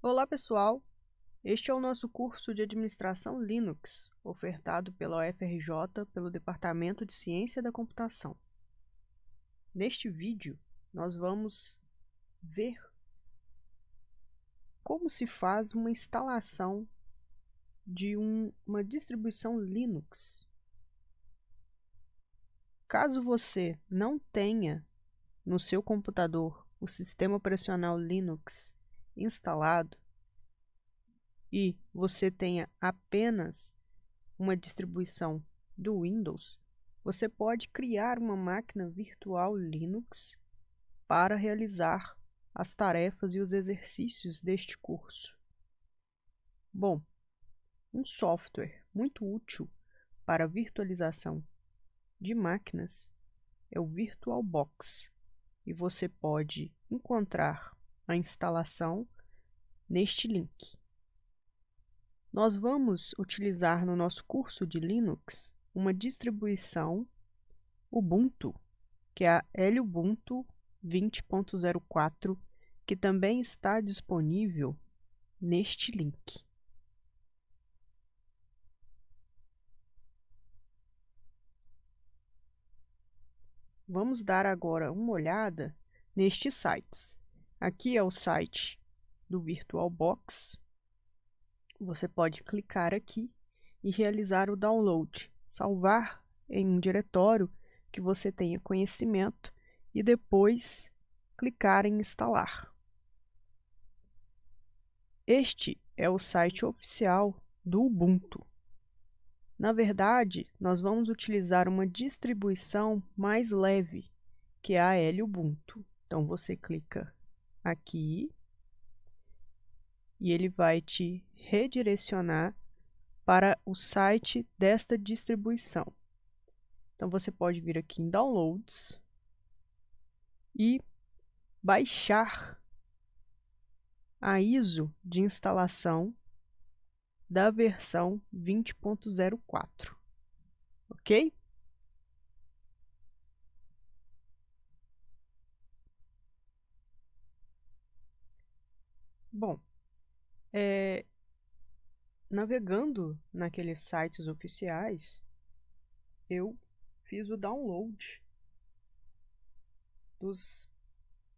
Olá pessoal, este é o nosso curso de Administração Linux, ofertado pela UFRJ pelo Departamento de Ciência da Computação. Neste vídeo, nós vamos ver como se faz uma instalação de uma distribuição Linux. Caso você não tenha no seu computador o sistema operacional Linux instalado e você tenha apenas uma distribuição do Windows, você pode criar uma máquina virtual Linux para realizar as tarefas e os exercícios deste curso. Bom, um software muito útil para a virtualização de máquinas é o VirtualBox, e você pode encontrar a instalação neste link. Nós vamos utilizar no nosso curso de Linux uma distribuição Ubuntu, que é a Ubuntu 20.04, que também está disponível neste link. Vamos dar agora uma olhada nestes sites. Aqui é o site do VirtualBox. Você pode clicar aqui e realizar o download, salvar em um diretório que você tenha conhecimento e depois clicar em instalar. Este é o site oficial do Ubuntu. Na verdade, nós vamos utilizar uma distribuição mais leve, que é a Ubuntu. Então você clica aqui e ele vai te redirecionar para o site desta distribuição. Então você pode vir aqui em Downloads e baixar a ISO de instalação da versão 20.04, ok? Bom, navegando naqueles sites oficiais, eu fiz o download dos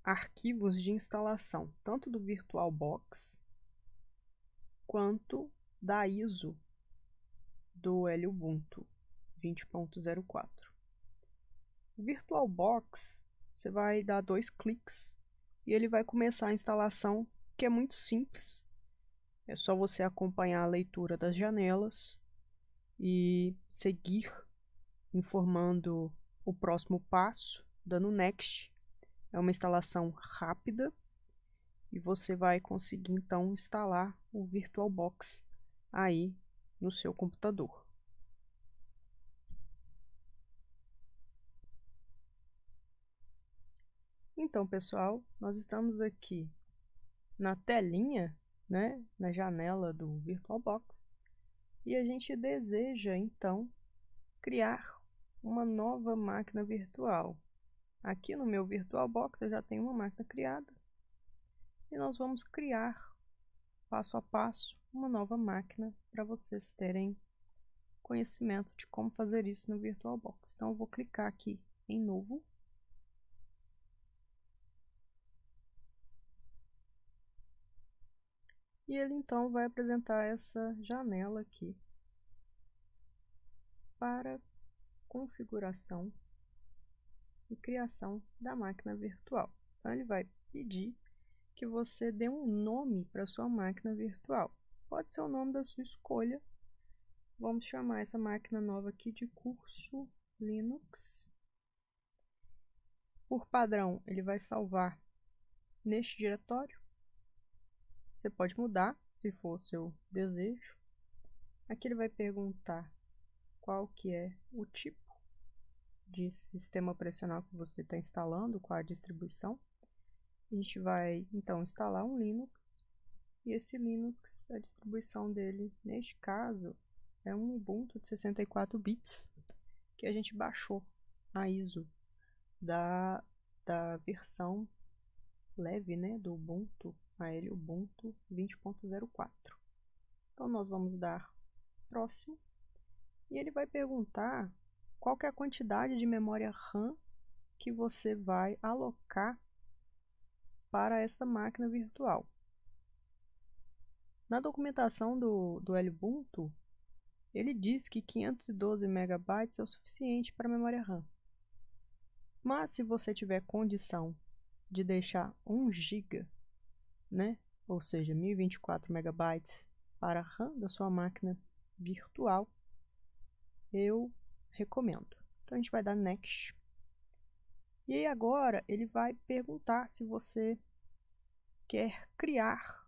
arquivos de instalação, tanto do VirtualBox quanto da ISO do Ubuntu 20.04. O VirtualBox, você vai dar 2 cliques e ele vai começar a instalação, que é muito simples. É só você acompanhar a leitura das janelas e seguir informando o próximo passo, dando Next. É uma instalação rápida e você vai conseguir então instalar o VirtualBox aí no seu computador. Então, pessoal, nós estamos aqui na telinha, né, na janela do VirtualBox, e a gente deseja então criar uma nova máquina virtual. Aqui no meu VirtualBox eu já tenho uma máquina criada e nós vamos criar passo a passo uma nova máquina para vocês terem conhecimento de como fazer isso no VirtualBox. Então eu vou clicar aqui em novo. E ele então vai apresentar essa janela aqui para configuração e criação da máquina virtual. Então ele vai pedir que você dê um nome para sua máquina virtual. Pode ser o nome da sua escolha. Vamos chamar essa máquina nova aqui de curso Linux. Por padrão, ele vai salvar neste diretório. Você pode mudar, se for o seu desejo. Aqui ele vai perguntar qual que é o tipo de sistema operacional que você está instalando, qual a distribuição. A gente vai então instalar um Linux, e esse Linux, a distribuição dele, neste caso, é um Ubuntu de 64 bits, que a gente baixou a ISO da versão leve, né, do Ubuntu, a ele Ubuntu 20.04. Então, nós vamos dar próximo, e ele vai perguntar qual que é a quantidade de memória RAM que você vai alocar para esta máquina virtual. Na documentação do Ubuntu, ele diz que 512 MB é o suficiente para a memória RAM. Mas se você tiver condição de deixar 1 GB, né, ou seja, 1024 MB para a RAM da sua máquina virtual, eu recomendo. Então a gente vai dar Next. E aí agora ele vai perguntar se você quer criar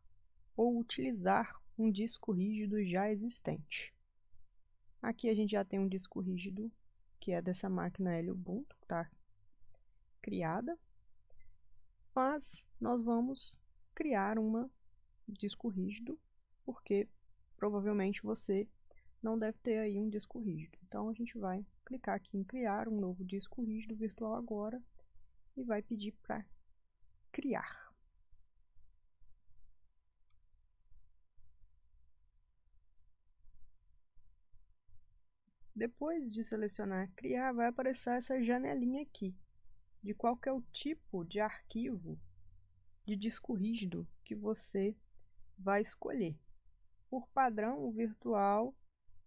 ou utilizar um disco rígido já existente. Aqui a gente já tem um disco rígido que é dessa máquina ele Ubuntu, que está criada, mas nós vamos criar um disco rígido, porque provavelmente você não deve ter aí um disco rígido. Então a gente vai clicar aqui em criar um novo disco rígido virtual agora e vai pedir para criar. Depois de selecionar criar, vai aparecer essa janelinha aqui, de qual que é o tipo de arquivo de disco rígido que você vai escolher. Por padrão, o virtual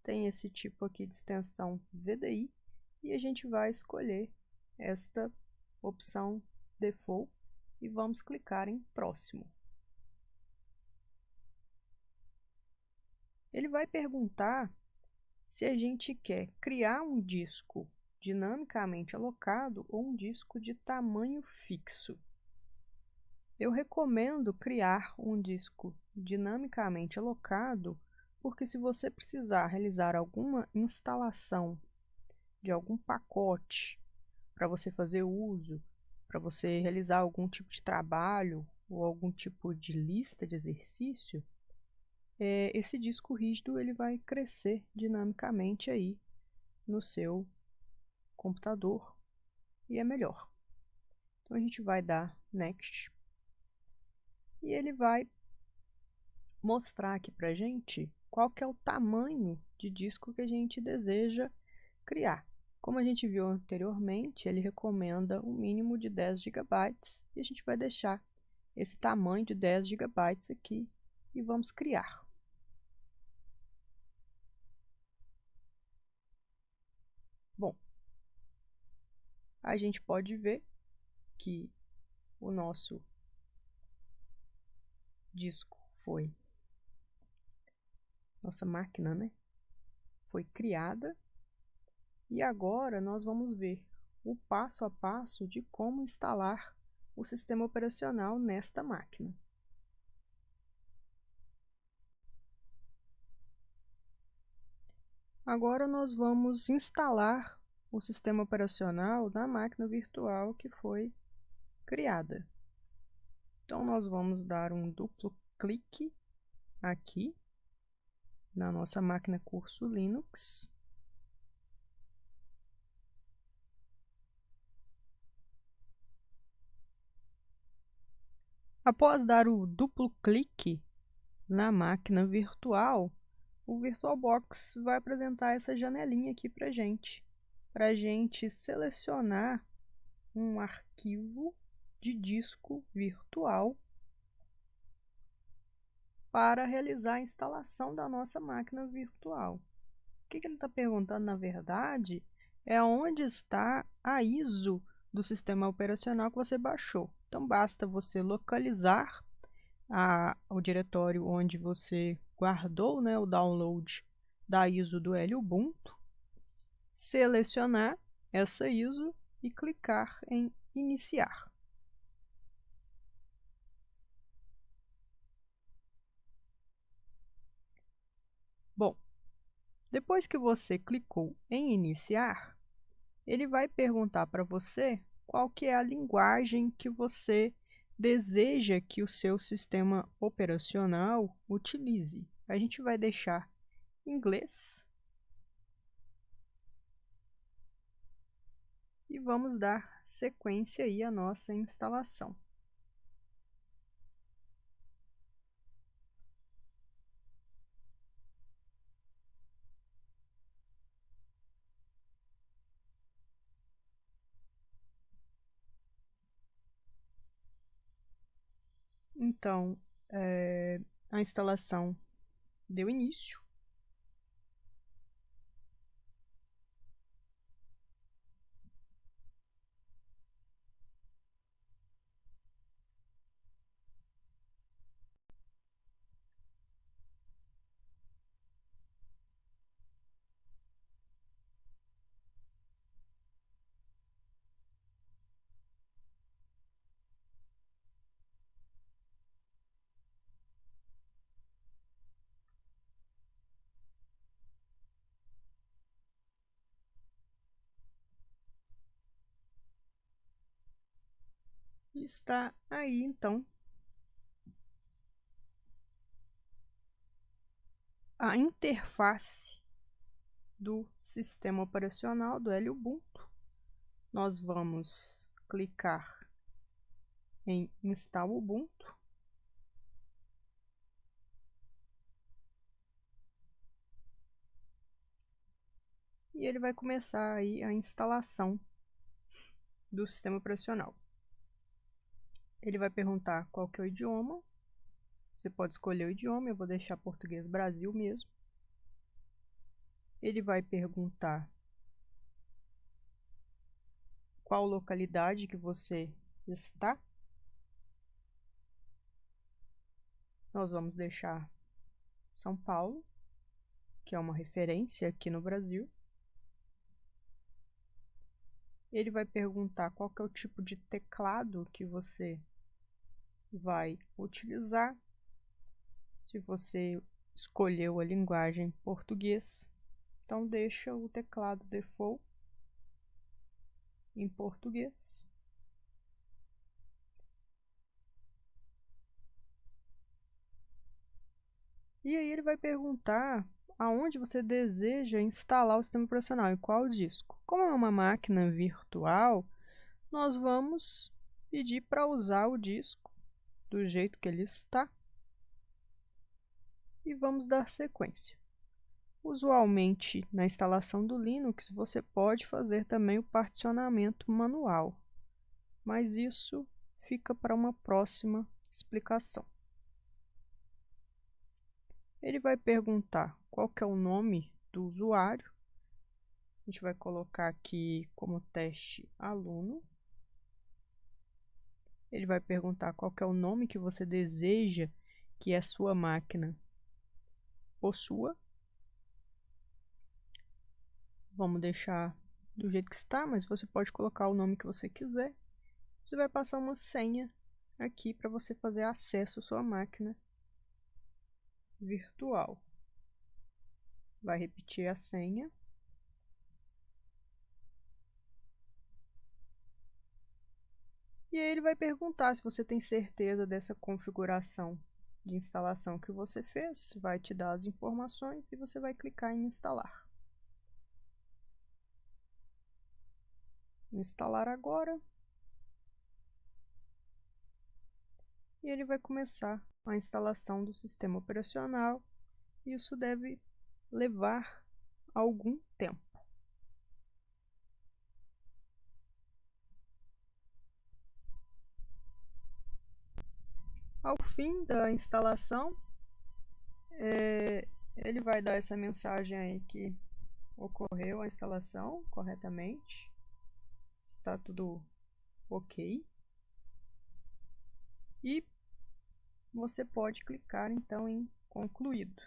tem esse tipo aqui de extensão VDI, e a gente vai escolher esta opção Default e vamos clicar em Próximo. Ele vai perguntar se a gente quer criar um disco dinamicamente alocado ou um disco de tamanho fixo. Eu recomendo criar um disco dinamicamente alocado, porque se você precisar realizar alguma instalação de algum pacote para você fazer uso, para você realizar algum tipo de trabalho ou algum tipo de lista de exercício, esse disco rígido ele vai crescer dinamicamente aí no seu computador e é melhor. Então a gente vai dar Next e ele vai mostrar aqui para a gente qual que é o tamanho de disco que a gente deseja criar. Como a gente viu anteriormente, ele recomenda um mínimo de 10 GB e a gente vai deixar esse tamanho de 10 GB aqui e vamos criar. Bom, a gente pode ver que o nosso disco foi, nossa máquina, né, foi criada, e agora nós vamos ver o passo a passo de como instalar o sistema operacional nesta máquina. Agora nós vamos instalar o sistema operacional na máquina virtual que foi criada. Então nós vamos dar um duplo clique aqui na nossa máquina curso Linux. Após dar o duplo clique na máquina virtual, o VirtualBox vai apresentar essa janelinha aqui para a gente selecionar um arquivo de disco virtual para realizar a instalação da nossa máquina virtual. O que ele está perguntando, na verdade, é onde está a ISO do sistema operacional que você baixou. Então, basta você localizar o diretório onde você guardou, né, o download da ISO do Ubuntu, selecionar essa ISO e clicar em iniciar. Bom, depois que você clicou em iniciar, ele vai perguntar para você qual que é a linguagem que você deseja que o seu sistema operacional utilize. A gente vai deixar inglês e vamos dar sequência aí à nossa instalação. Então, a instalação deu início. Está aí, então, a interface do sistema operacional do Ubuntu. Nós vamos clicar em Install Ubuntu. E ele vai começar aí a instalação do sistema operacional. Ele vai perguntar qual que é o idioma. Você pode escolher o idioma, eu vou deixar português Brasil mesmo. Ele vai perguntar qual localidade que você está. Nós vamos deixar São Paulo, que é uma referência aqui no Brasil. Ele vai perguntar qual que é o tipo de teclado que você vai utilizar. Se você escolheu a linguagem português, então deixa o teclado default em português. E aí ele vai perguntar aonde você deseja instalar o sistema operacional, em qual disco. Como é uma máquina virtual, nós vamos pedir para usar o disco do jeito que ele está e vamos dar sequência. Usualmente, na instalação do Linux, você pode fazer também o particionamento manual, mas isso fica para uma próxima explicação. Ele vai perguntar qual que é o nome do usuário. A gente vai colocar aqui como teste aluno. Ele vai perguntar qual que é o nome que você deseja que a sua máquina possua. Vamos deixar do jeito que está, mas você pode colocar o nome que você quiser. Você vai passar uma senha aqui para você fazer acesso à sua máquina virtual. Vai repetir a senha. E aí ele vai perguntar se você tem certeza dessa configuração de instalação que você fez. Vai te dar as informações e você vai clicar em instalar. Instalar agora. E ele vai começar a instalação do sistema operacional. Isso deve levar algum tempo. Ao fim da instalação, ele vai dar essa mensagem aí que ocorreu a instalação corretamente. Está tudo ok. E você pode clicar então em concluído.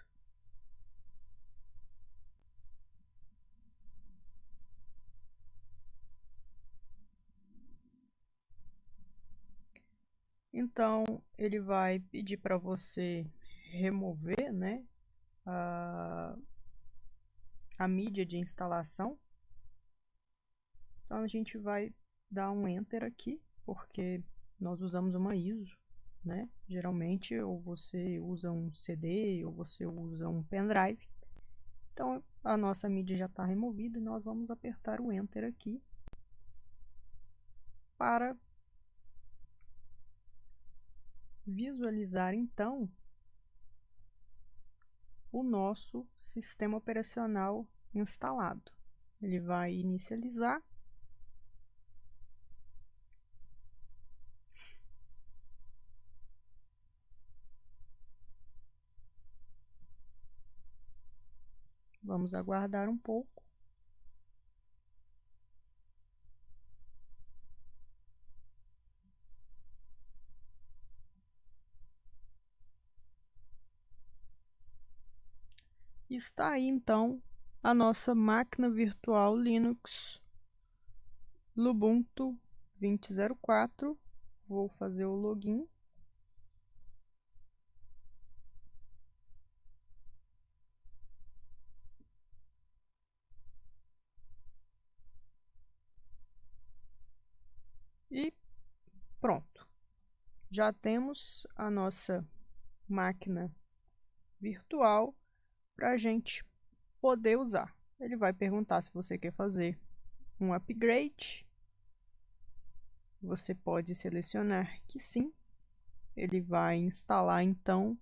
Então ele vai pedir para você remover, né, a mídia de instalação. Então a gente vai dar um Enter aqui, porque nós usamos uma ISO, né? Geralmente ou você usa um CD ou você usa um pendrive. Então a nossa mídia já está removida e nós vamos apertar o Enter aqui para visualizar então o nosso sistema operacional instalado. Ele vai inicializar. Vamos aguardar um pouco. Está aí então a nossa máquina virtual Linux Lubuntu 20.04. Vou fazer o login. E pronto. Já temos a nossa máquina virtual para a gente poder usar. Ele vai perguntar se você quer fazer um upgrade. Você pode selecionar que sim. Ele vai instalar então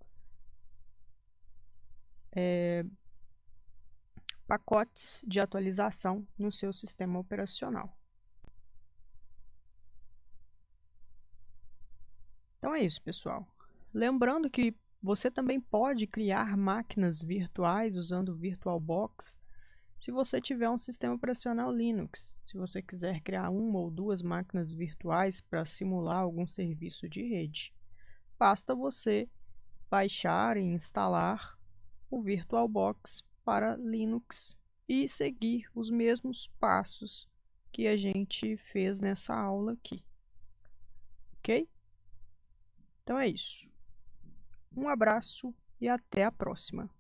pacotes de atualização no seu sistema operacional. Então é isso, pessoal. Lembrando que você também pode criar máquinas virtuais usando o VirtualBox se você tiver um sistema operacional Linux. Se você quiser criar uma ou duas máquinas virtuais para simular algum serviço de rede, basta você baixar e instalar o VirtualBox para Linux e seguir os mesmos passos que a gente fez nessa aula aqui. Ok? Então é isso. Um abraço e até a próxima.